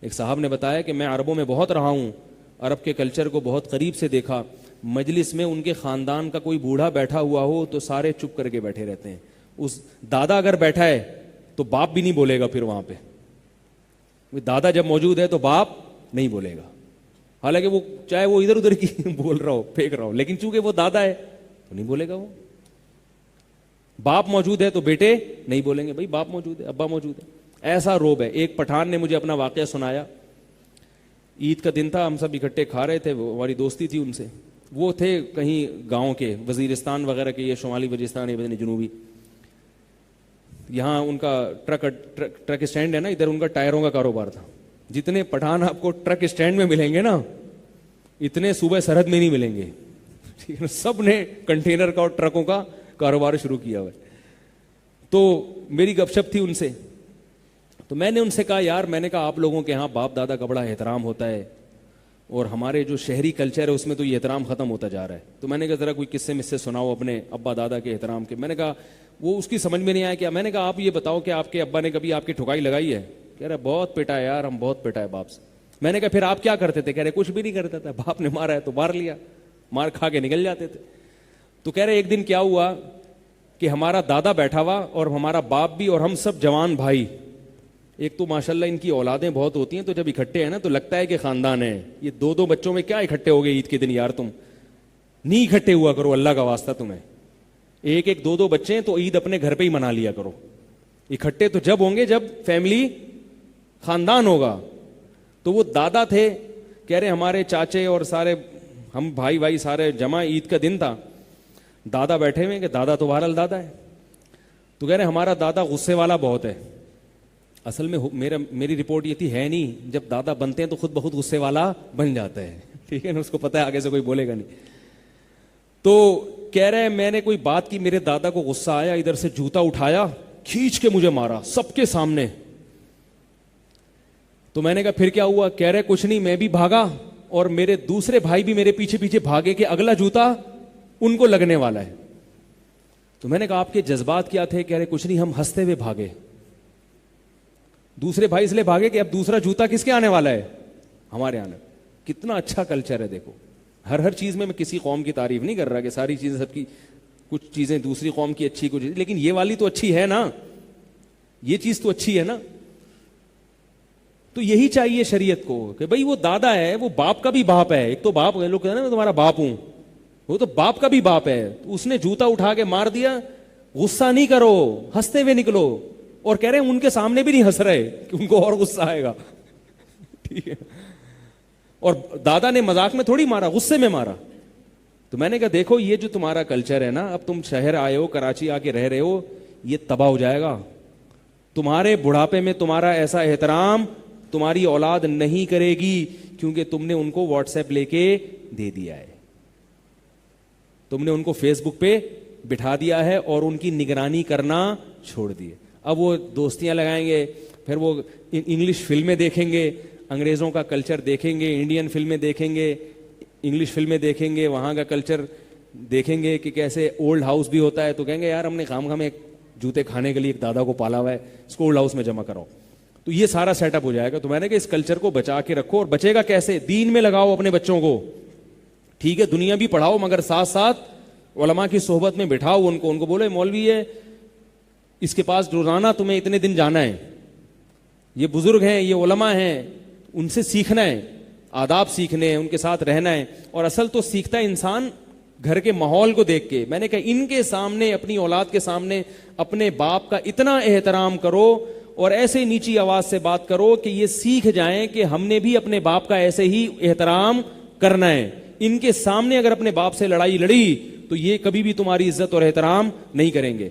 ایک صاحب نے بتایا کہ میں عربوں میں بہت رہا ہوں, عرب کے کلچر کو بہت قریب سے دیکھا, مجلس میں ان کے خاندان کا کوئی بوڑھا بیٹھا ہوا ہو تو سارے چپ کر کے بیٹھے رہتے ہیں. اس دادا اگر بیٹھا ہے تو باپ بھی نہیں بولے گا, پھر وہاں پہ دادا جب موجود ہے تو باپ نہیں بولے گا, حالانکہ وہ چاہے وہ ادھر ادھر کی بول رہا ہو, پھینک رہا ہو, لیکن چونکہ وہ دادا ہے تو نہیں بولے گا. وہ باپ موجود ہے تو بیٹے نہیں بولیں گے, بھائی باپ موجود ہے, ابا موجود ہے. ایسا روب ہے. ایک پٹھان نے مجھے اپنا واقعہ سنایا. عید کا دن تھا, ہم سب اکٹھے کھا رہے تھے, ہماری دوستی تھی ان سے. وہ تھے کہیں گاؤں کے, وزیرستان وغیرہ کے, یہ شمالی وزیرستان ہے جنوبی. یہاں ان کا ٹرک اسٹینڈ ہے نا, ادھر ان کا ٹائروں کا کاروبار تھا. جتنے پٹھان آپ کو ٹرک اسٹینڈ میں ملیں گے نا, اتنے صوبہ سرحد میں نہیں ملیں گے. ٹھیک ہے, سب نے کنٹینر کا اور ٹرکوں کا کاروبار شروع کیا ہوا ہے. تو میری گپ شپ تھی ان سے, تو میں نے ان سے کہا یار, میں نے کہا آپ لوگوں کے ہاں باپ دادا کا بڑا احترام ہوتا ہے, اور ہمارے جو شہری کلچر ہے اس میں تو یہ احترام ختم ہوتا جا رہا ہے. تو میں نے کہا ذرا کوئی قصے مجھ سے سناؤ اپنے ابا دادا کے احترام کے. میں نے کہا وہ اس کی سمجھ میں نہیں آیا کیا. میں نے کہا آپ یہ بتاؤ کہ آپ کے ابا نے کبھی آپ کی ٹھکائی لگائی ہے؟ کہہ رہا بہت پیٹا ہے یار, ہم بہت پیٹا ہے باپ سے. میں نے کہا پھر آپ کیا کرتے تھے؟ کہہ رہے کچھ بھی نہیں کرتا تھا, باپ نے مارا ہے تو مار لیا, مار کھا کے نکل جاتے تھے. تو کہہ رہے ایک دن کیا ہوا کہ ہمارا دادا بیٹھا ہوا اور ہمارا باپ بھی, اور ہم سب جوان بھائی. ایک تو ماشاءاللہ ان کی اولادیں بہت ہوتی ہیں, تو جب اکٹھے ہیں نا تو لگتا ہے کہ خاندان ہے. یہ دو دو بچوں میں کیا اکٹھے ہو گئے عید کے دن یار, تم نہیں اکٹھے ہوا کرو, اللہ کا واسطہ تمہیں. ایک ایک دو دو بچے ہیں تو عید اپنے گھر پہ ہی منا لیا کرو. اکٹھے تو جب ہوں گے جب فیملی خاندان ہوگا. تو وہ دادا تھے, کہہ رہے ہمارے چاچے اور سارے ہم بھائی بھائی سارے جمع, عید کا دن تھا, دادا بیٹھے ہوئے کہ دادا تو بہرحال دادا ہے. تو کہہ رہے ہمارا دادا غصے والا بہت ہے. اصل میں میری رپورٹ یہ تھی ہے نہیں, جب دادا بنتے ہیں تو خود بخود غصے والا بن جاتا ہے. ٹھیک ہے نا, اس کو پتہ ہے آگے سے کوئی بولے گا نہیں. تو کہہ رہے میں نے کوئی بات کی, میرے دادا کو غصہ آیا, ادھر سے جوتا اٹھایا, کھینچ کے مجھے مارا سب کے سامنے. تو میں نے کہا پھر کیا ہوا؟ کہہ رہے کچھ نہیں, میں بھی بھاگا اور میرے دوسرے بھائی بھی میرے پیچھے پیچھے بھاگے کہ اگلا جوتا ان کو لگنے والا ہے. تو میں نے کہا آپ کے جذبات کیا تھے؟ کہہ رہے کچھ نہیں, ہم ہنستے ہوئے بھاگے. دوسرے بھائی اس لیے بھاگے کہ اب دوسرا جوتا کس کے آنے والا ہے؟ ہمارے آنے. کتنا اچھا کلچر ہے. دیکھو ہر چیز میں کسی قوم کی تعریف نہیں کر رہا کہ ساری چیزیں سب کی, کچھ چیزیں دوسری قوم کی اچھی, کچھ لیکن یہ والی تو اچھی ہے نا, یہ چیز تو اچھی ہے نا. تو یہی چاہیے شریعت کو کہ بھئی وہ دادا ہے, وہ باپ کا بھی باپ ہے. ایک تو باپ, لوگ کہتے ہیں نا میں تمہارا باپ ہوں, وہ تو باپ کا بھی باپ ہے. اس نے جوتا اٹھا کے مار دیا, غصہ نہیں کرو, ہنستے ہوئے نکلو. اور کہہ رہے ہیں ان کے سامنے بھی نہیں ہنس رہے کہ ان کو اور غصہ آئے گا. ٹھیک ہے, اور دادا نے مذاق میں تھوڑی مارا, غصے میں مارا. تو میں نے کہا دیکھو یہ جو تمہارا کلچر ہے نا, اب تم شہر آئے ہو, کراچی آ کے رہ رہے ہو, یہ تباہ ہو جائے گا. تمہارے بڑھاپے میں تمہارا ایسا احترام تمہاری اولاد نہیں کرے گی, کیونکہ تم نے ان کو واٹس ایپ لے کے دے دیا ہے, تم نے ان کو فیس بک پہ بٹھا دیا ہے اور ان کی نگرانی کرنا چھوڑ دیے. اب وہ دوستیاں لگائیں گے, پھر وہ انگلش فلمیں دیکھیں گے, انگریزوں کا کلچر دیکھیں گے, انڈین فلمیں دیکھیں گے, انگلش فلمیں دیکھیں گے, وہاں کا کلچر دیکھیں گے کہ کیسے اولڈ ہاؤس بھی ہوتا ہے. تو کہیں گے یار ہم نے خام ایک جوتے کھانے کے لیے ایک دادا کو پالا ہوا ہے, اس کو اولڈ ہاؤس میں جمع کراؤ. تو یہ سارا سیٹ اپ ہو جائے گا. تو میں نے کہا اس کلچر کو بچا کے رکھو, اور بچے گا کیسے؟ دین میں لگاؤ اپنے بچوں کو. ٹھیک ہے, دنیا بھی پڑھاؤ, مگر ساتھ ساتھ علماء کی صحبت میں بٹھاؤ ان کو بولے مولوی ہے, اس کے پاس روزانہ تمہیں اتنے دن جانا ہے, یہ بزرگ ہیں, یہ علماء ہیں, ان سے سیکھنا ہے, آداب سیکھنے ہیں, ان کے ساتھ رہنا ہے. اور اصل تو سیکھتا ہے انسان گھر کے ماحول کو دیکھ کے. میں نے کہا ان کے سامنے, اپنی اولاد کے سامنے اپنے باپ کا اتنا احترام کرو اور ایسے نیچی آواز سے بات کرو کہ یہ سیکھ جائیں کہ ہم نے بھی اپنے باپ کا ایسے ہی احترام کرنا ہے. ان کے سامنے اگر اپنے باپ سے لڑائی لڑی تو یہ کبھی بھی تمہاری عزت اور احترام نہیں کریں گے.